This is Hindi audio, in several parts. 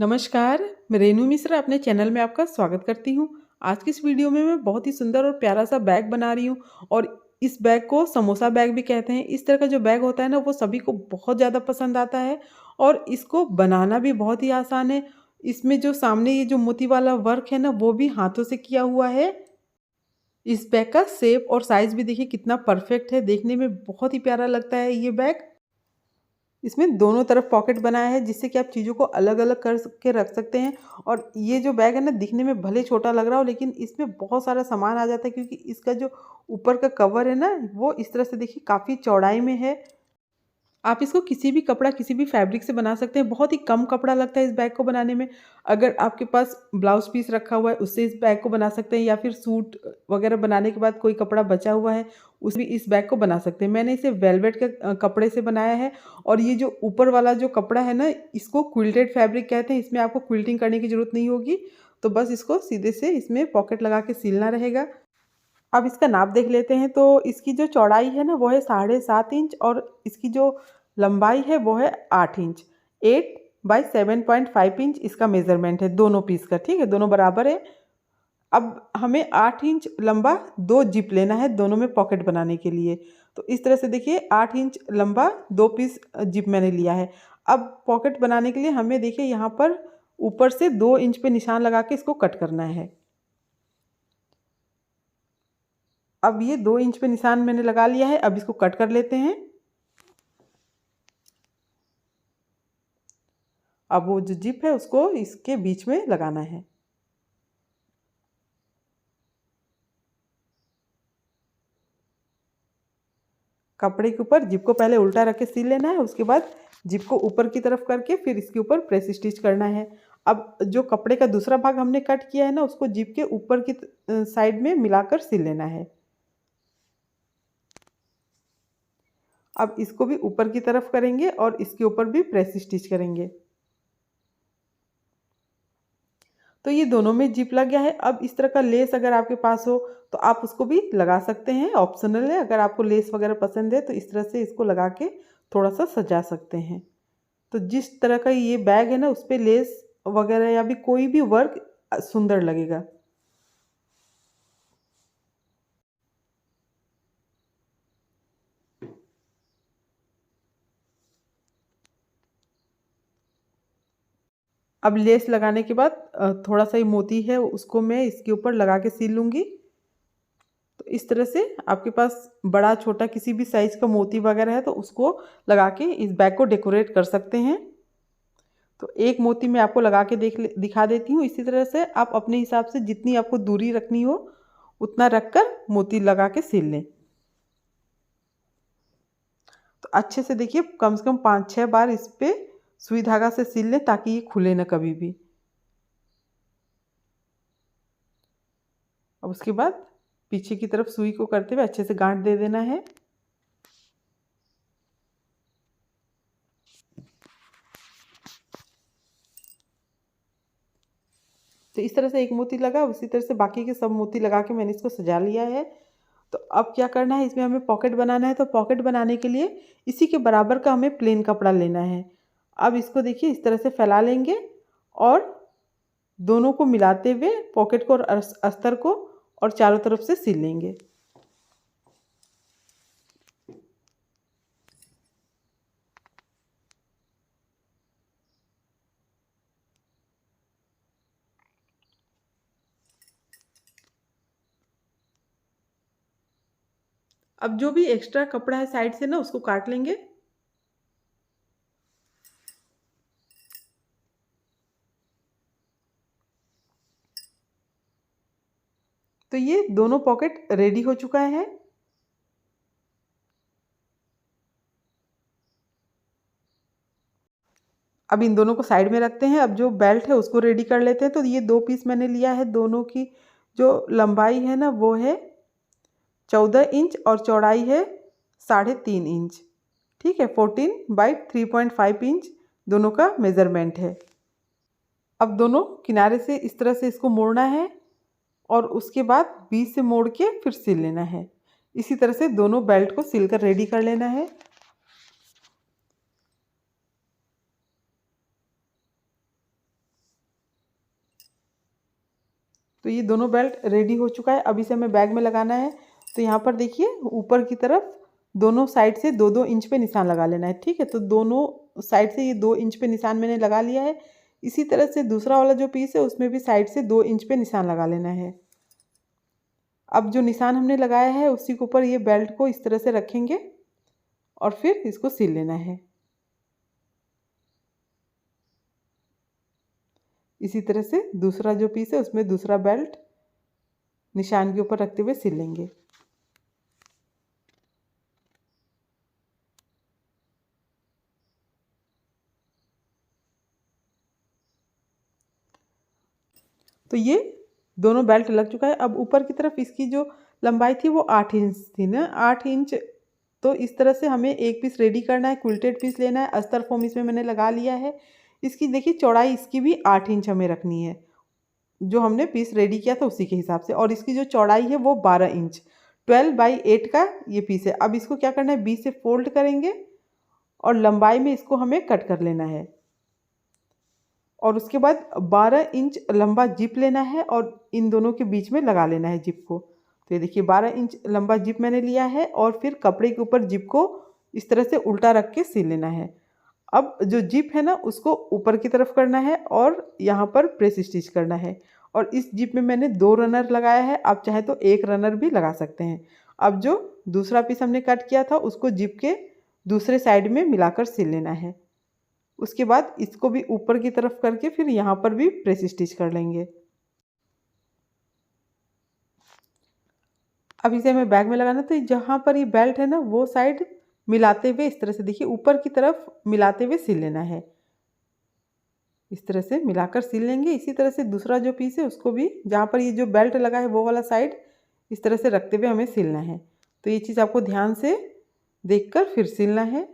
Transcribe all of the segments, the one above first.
नमस्कार, मैं रेनू मिश्रा अपने चैनल में आपका स्वागत करती हूँ। आज की इस वीडियो में मैं बहुत ही सुंदर और प्यारा सा बैग बना रही हूँ और इस बैग को समोसा बैग भी कहते हैं। इस तरह का जो बैग होता है ना वो सभी को बहुत ज़्यादा पसंद आता है और इसको बनाना भी बहुत ही आसान है। इसमें जो सामने ये जो मोती वाला वर्क है ना वो भी हाथों से किया हुआ है। इस बैग का शेप और साइज़ भी देखिए कितना परफेक्ट है, देखने में बहुत ही प्यारा लगता है ये बैग। इसमें दोनों तरफ पॉकेट बनाया है जिससे कि आप चीज़ों को अलग-अलग कर के रख सकते हैं और ये जो बैग है ना दिखने में भले छोटा लग रहा हो लेकिन इसमें बहुत सारा सामान आ जाता है क्योंकि इसका जो ऊपर का कवर है ना वो इस तरह से देखिए काफ़ी चौड़ाई में है। आप इसको किसी भी कपड़ा, किसी भी फैब्रिक से बना सकते हैं। बहुत ही कम कपड़ा लगता है इस बैग को बनाने में। अगर आपके पास ब्लाउज़ पीस रखा हुआ है, उससे इस बैग को बना सकते हैं या फिर सूट वगैरह बनाने के बाद कोई कपड़ा बचा हुआ है, उसमें इस बैग को बना सकते हैं। मैंने इसे वेलवेट के कपड़े से बनाया है और ये जो ऊपर वाला जो कपड़ा है ना, इसको क्विल्टेड फैब्रिक कहते हैं। इसमें आपको क्विल्टिंग करने की ज़रूरत नहीं होगी। तो बस इसको सीधे से इसमें पॉकेट लगा के सिलना रहेगा। अब इसका नाप देख लेते हैं तो इसकी जो चौड़ाई है ना वो है 7.5 इंच और इसकी जो लंबाई है वो है 8 इंच। 8 बाई 7.5 इंच इसका मेज़रमेंट है दोनों पीस का, ठीक है? दोनों बराबर है। अब हमें 8 इंच लंबा 2 जिप लेना है दोनों में पॉकेट बनाने के लिए। तो इस तरह से देखिए 8 इंच लंबा 2 पीस जिप मैंने लिया है। अब पॉकेट बनाने के लिए हमें देखिए यहाँ पर ऊपर से 2 इंच पे निशान लगा के इसको कट करना है। अब ये 2 इंच पे निशान मैंने लगा लिया है, अब इसको कट कर लेते हैं। अब वो जो जिप है उसको इसके बीच में लगाना है। कपड़े के ऊपर जिप को पहले उल्टा रख के सिल लेना है, उसके बाद जिप को ऊपर की तरफ करके फिर इसके ऊपर प्रेस स्टिच करना है। अब जो कपड़े का दूसरा भाग हमने कट किया है ना उसको जिप के ऊपर की साइड में मिलाकर सिल लेना है। अब इसको भी ऊपर की तरफ करेंगे और इसके ऊपर भी प्रेस स्टिच करेंगे। तो ये दोनों में जिप लग गया है। अब इस तरह का लेस अगर आपके पास हो तो आप उसको भी लगा सकते हैं, ऑप्शनल है। अगर आपको लेस वगैरह पसंद है तो इस तरह से इसको लगा के थोड़ा सा सजा सकते हैं। तो जिस तरह का ये बैग है ना उस पे लेस वगैरह या भी कोई भी वर्क सुंदर लगेगा। अब लेस लगाने के बाद थोड़ा सा ही मोती है उसको मैं इसके ऊपर लगा के सिल लूँगी। तो इस तरह से आपके पास बड़ा छोटा किसी भी साइज़ का मोती वगैरह है तो उसको लगा के इस बैग को डेकोरेट कर सकते हैं। तो एक मोती मैं आपको लगा के दिखा देती हूँ। इसी तरह से आप अपने हिसाब से जितनी आपको दूरी रखनी हो उतना रख कर मोती लगा के सिल लें। तो अच्छे से देखिए कम से कम 5-6 बार इस पे सुई धागा से सिल लें ताकि ये खुले ना कभी भी। अब उसके बाद पीछे की तरफ सुई को करते हुए अच्छे से गांठ दे देना है। तो इस तरह से एक मोती लगा, उसी तरह से बाकी के सब मोती लगा के मैंने इसको सजा लिया है। तो अब क्या करना है, इसमें हमें पॉकेट बनाना है। तो पॉकेट बनाने के लिए इसी के बराबर का हमें प्लेन कपड़ा लेना है। अब इसको देखिए इस तरह से फैला लेंगे और दोनों को मिलाते हुए पॉकेट को और अस्तर को और चारों तरफ से सिल लेंगे। अब जो भी एक्स्ट्रा कपड़ा है साइड से ना उसको काट लेंगे। तो ये दोनों पॉकेट रेडी हो चुका है। अब इन दोनों को साइड में रखते हैं। अब जो बेल्ट है उसको रेडी कर लेते हैं। तो ये 2 पीस मैंने लिया है, दोनों की जो लंबाई है ना वो है 14 इंच और चौड़ाई है 3.5 इंच। ठीक है, 14 बाई 3.5 इंच दोनों का मेज़रमेंट है। अब दोनों किनारे से इस तरह से इसको मोड़ना है और उसके बाद बीच से मोड़ के फिर सिल लेना है। इसी तरह से दोनों बेल्ट को सिल कर रेडी कर लेना है। तो ये दोनों बेल्ट रेडी हो चुका है। अब इसे हमें बैग में लगाना है। तो यहाँ पर देखिए ऊपर की तरफ दोनों साइड से 2-2 इंच पे निशान लगा लेना है, ठीक है। तो दोनों साइड से ये 2 इंच पे निशान मैंने लगा लिया है। इसी तरह से दूसरा वाला जो पीस है उसमें भी साइड से 2 इंच पे निशान लगा लेना है। अब जो निशान हमने लगाया है उसी के ऊपर ये बेल्ट को इस तरह से रखेंगे और फिर इसको सिल लेना है। इसी तरह से दूसरा जो पीस है उसमें दूसरा बेल्ट निशान के ऊपर रखते हुए सिल लेंगे। तो ये दोनों बेल्ट लग चुका है। अब ऊपर की तरफ इसकी जो लंबाई थी वो 8 इंच थी ना, 8 इंच। तो इस तरह से हमें एक पीस रेडी करना है, क्विल्टेड पीस लेना है। अस्तर फॉर्म इसमें मैंने लगा लिया है। इसकी देखिए चौड़ाई इसकी भी 8 इंच हमें रखनी है, जो हमने पीस रेडी किया था उसी के हिसाब से। और इसकी जो चौड़ाई है वो 12 इंच, 12/8 का ये पीस है। अब इसको क्या करना है, बीच से फोल्ड करेंगे और लंबाई में इसको हमें कट कर लेना है। और उसके बाद 12 इंच लंबा जिप लेना है और इन दोनों के बीच में लगा लेना है जिप को। तो ये देखिए 12 इंच लंबा जिप मैंने लिया है और फिर कपड़े के ऊपर जिप को इस तरह से उल्टा रख के सिल लेना है। अब जो जिप है ना उसको ऊपर की तरफ करना है और यहाँ पर प्रेस स्टिच करना है। और इस जिप में मैंने 2 रनर लगाया है, आप चाहे तो 1 रनर भी लगा सकते हैं। अब जो दूसरा पीस हमने कट किया था उसको जिप के दूसरे साइड में मिलाकर सिल लेना है। उसके बाद इसको भी ऊपर की तरफ करके फिर यहाँ पर भी प्रेस स्टिच कर लेंगे। अब इसे हमें बैग में लगाना, तो जहाँ पर ये बेल्ट है ना वो साइड मिलाते हुए इस तरह से देखिए ऊपर की तरफ मिलाते हुए सिल लेना है। इस तरह से मिलाकर सिल लेंगे। इसी तरह से दूसरा जो पीस है उसको भी जहाँ पर ये जो बेल्ट लगा है वो वाला साइड इस तरह से रखते हुए हमें सिलना है। तो ये चीज़ आपको ध्यान से देखकर फिर सिलना है।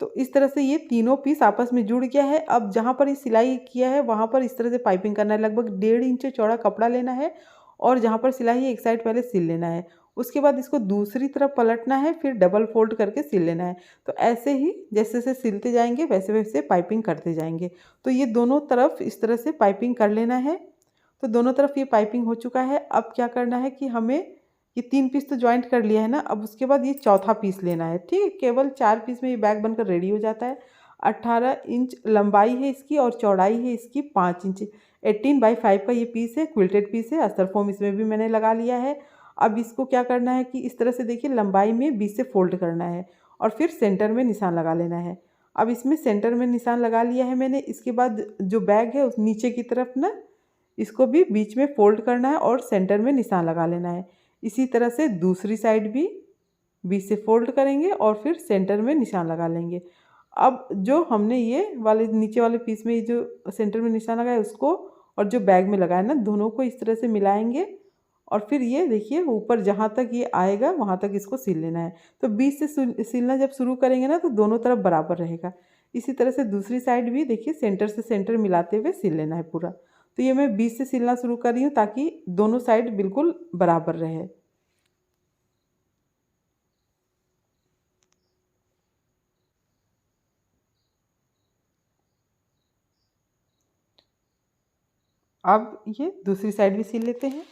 तो इस तरह से ये तीनों पीस आपस में जुड़ गया है। अब जहाँ पर ये सिलाई किया है वहाँ पर इस तरह से पाइपिंग करना है। लगभग 1.5 इंच चौड़ा कपड़ा लेना है और जहाँ पर सिलाई है एक साइड पहले सिल लेना है। उसके बाद इसको दूसरी तरफ पलटना है, फिर डबल फोल्ड करके सिल लेना है। तो ऐसे ही जैसे जैसे सिलते जाएंगे वैसे वैसे पाइपिंग करते जाएंगे। तो ये दोनों तरफ इस तरह से पाइपिंग कर लेना है। तो दोनों तरफ ये पाइपिंग हो चुका है। अब क्या करना है कि हमें ये 3 पीस तो जॉइंट कर लिया है ना, अब उसके बाद ये चौथा पीस लेना है, ठीक है। केवल 4 पीस में ये बैग बनकर रेडी हो जाता है। 18 इंच लंबाई है इसकी और चौड़ाई है इसकी 5 इंच। 18/5 का ये पीस है, क्विल्टेड पीस है। अस्तर फॉर्म इसमें भी मैंने लगा लिया है। अब इसको क्या करना है कि इस तरह से देखिए लंबाई में बीच से फोल्ड करना है और फिर सेंटर में निशान लगा लेना है। अब इसमें सेंटर में निशान लगा लिया है मैंने। इसके बाद जो बैग है उस नीचे की तरफ ना इसको भी बीच में फोल्ड करना है और सेंटर में निशान लगा लेना है। इसी तरह से दूसरी साइड भी बीच से फोल्ड करेंगे और फिर सेंटर में निशान लगा लेंगे। अब जो हमने ये वाले नीचे वाले पीस में ये जो सेंटर में निशान लगाया उसको और जो बैग में लगाया ना दोनों को इस तरह से मिलाएंगे और फिर ये देखिए ऊपर जहाँ तक ये आएगा वहाँ तक इसको सिल लेना है। तो बीच से सिलना जब शुरू करेंगे ना तो दोनों तरफ बराबर रहेगा। इसी तरह से दूसरी साइड भी देखिए सेंटर से सेंटर मिलाते हुए सिल लेना है पूरा। तो ये मैं बीच से सिलना शुरू कर रही हूँ ताकि दोनों साइड बिल्कुल बराबर रहे। अब ये दूसरी साइड भी सिल लेते हैं।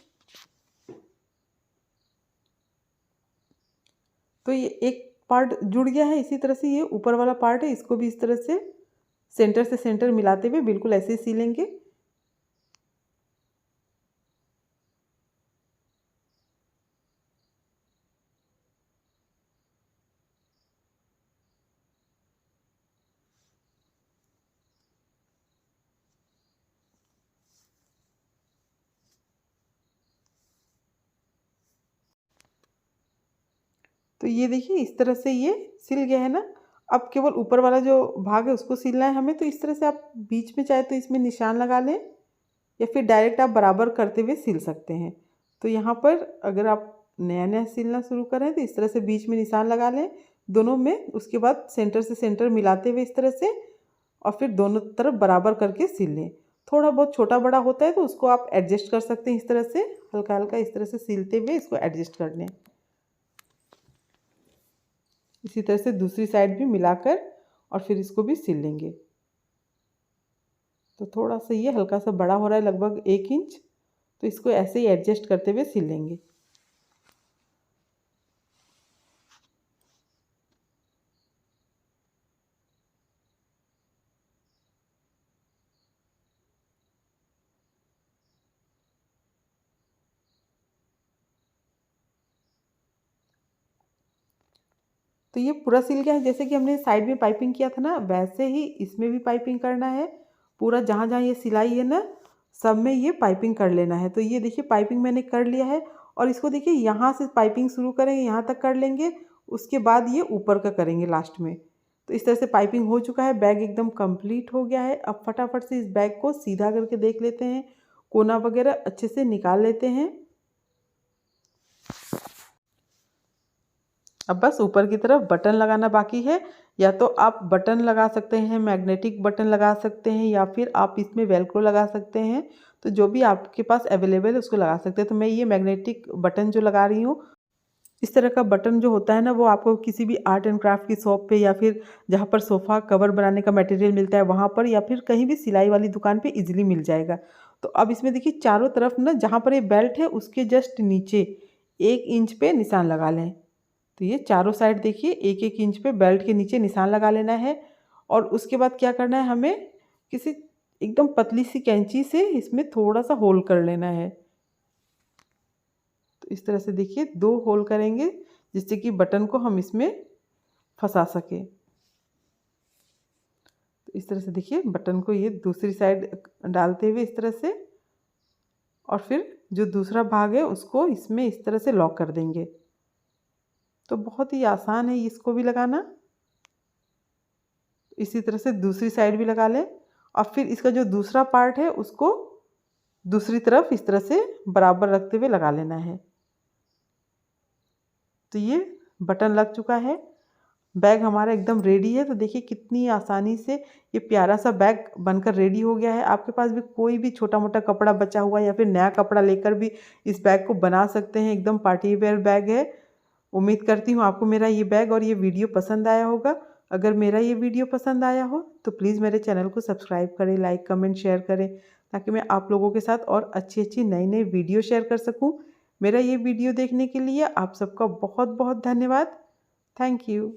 तो ये एक पार्ट जुड़ गया है। इसी तरह से ये ऊपर वाला पार्ट है इसको भी इस तरह से सेंटर मिलाते हुए बिल्कुल ऐसे ही सिलेंगे। तो ये देखिए इस तरह से ये सिल गया है ना। अब केवल ऊपर वाला जो भाग है उसको सिलना है हमें। तो इस तरह से आप बीच में चाहे तो इसमें निशान लगा लें या फिर डायरेक्ट आप बराबर करते हुए सिल सकते हैं। तो यहाँ पर अगर आप नया नया सिलना शुरू करें तो इस तरह से बीच में निशान लगा लें दोनों में। उसके बाद सेंटर से सेंटर मिलाते हुए इस तरह से और फिर दोनों तरफ बराबर करके सिल लें। थोड़ा बहुत छोटा बड़ा होता है तो उसको आप एडजस्ट कर सकते हैं। इस तरह से हल्का हल्का इस तरह से सिलते हुए इसको एडजस्ट कर लें। इसी तरह से दूसरी साइड भी मिलाकर और फिर इसको भी सिल लेंगे। तो थोड़ा सा ये हल्का सा बड़ा हो रहा है, लगभग 1 इंच। तो इसको ऐसे ही एडजस्ट करते हुए सिल लेंगे। तो ये पूरा सिल गया है। जैसे कि हमने साइड में पाइपिंग किया था ना, वैसे ही इसमें भी पाइपिंग करना है। पूरा जहाँ जहाँ ये सिलाई है ना, सब में ये पाइपिंग कर लेना है। तो ये देखिए पाइपिंग मैंने कर लिया है। और इसको देखिए यहाँ से पाइपिंग शुरू करेंगे, यहाँ तक कर लेंगे। उसके बाद ये ऊपर का करेंगे लास्ट में। तो इस तरह से पाइपिंग हो चुका है। बैग एकदम कंप्लीट हो गया है। अब फटाफट से इस बैग को सीधा करके देख लेते हैं, कोना वगैरह अच्छे से निकाल लेते हैं। अब बस ऊपर की तरफ बटन लगाना बाकी है। या तो आप बटन लगा सकते हैं, मैग्नेटिक बटन लगा सकते हैं, या फिर आप इसमें वेलक्रो लगा सकते हैं। तो जो भी आपके पास अवेलेबल है उसको लगा सकते हैं। तो मैं ये मैग्नेटिक बटन जो लगा रही हूँ, इस तरह का बटन जो होता है ना, वो आपको किसी भी आर्ट एंड क्राफ्ट की शॉप पे, या फिर जहाँ पर सोफ़ा कवर बनाने का मटेरियल मिलता है वहाँ पर, या फिर कहीं भी सिलाई वाली दुकान पे इजीली मिल जाएगा। तो अब इसमें देखिए चारों तरफ ना, जहाँ पर ये बेल्ट है उसके जस्ट नीचे 1 इंच पे निशान लगा लें। तो ये चारों साइड देखिए 1-1 इंच पे बेल्ट के नीचे निशान लगा लेना है। और उसके बाद क्या करना है, हमें किसी एकदम पतली सी कैंची से इसमें थोड़ा सा होल कर लेना है। तो इस तरह से देखिए 2 होल करेंगे, जिससे कि बटन को हम इसमें फंसा सकें। तो इस तरह से देखिए बटन को ये दूसरी साइड डालते हुए इस तरह से, और फिर जो दूसरा भाग है उसको इसमें इस तरह से लॉक कर देंगे। तो बहुत ही आसान है इसको भी लगाना। इसी तरह से दूसरी साइड भी लगा लें। और फिर इसका जो दूसरा पार्ट है उसको दूसरी तरफ इस तरह से बराबर रखते हुए लगा लेना है। तो ये बटन लग चुका है। बैग हमारा एकदम रेडी है। तो देखिए कितनी आसानी से ये प्यारा सा बैग बनकर रेडी हो गया है। आपके पास भी कोई भी छोटा मोटा कपड़ा बचा हुआ या फिर नया कपड़ा लेकर भी इस बैग को बना सकते हैं। एकदम पार्टी वेयर बैग है। उम्मीद करती हूँ आपको मेरा ये बैग और ये वीडियो पसंद आया होगा। अगर मेरा ये वीडियो पसंद आया हो तो प्लीज़ मेरे चैनल को सब्सक्राइब करें, लाइक कमेंट शेयर करें, ताकि मैं आप लोगों के साथ और अच्छी अच्छी नई नई वीडियो शेयर कर सकूँ। मेरा ये वीडियो देखने के लिए आप सबका बहुत बहुत धन्यवाद। Thank you.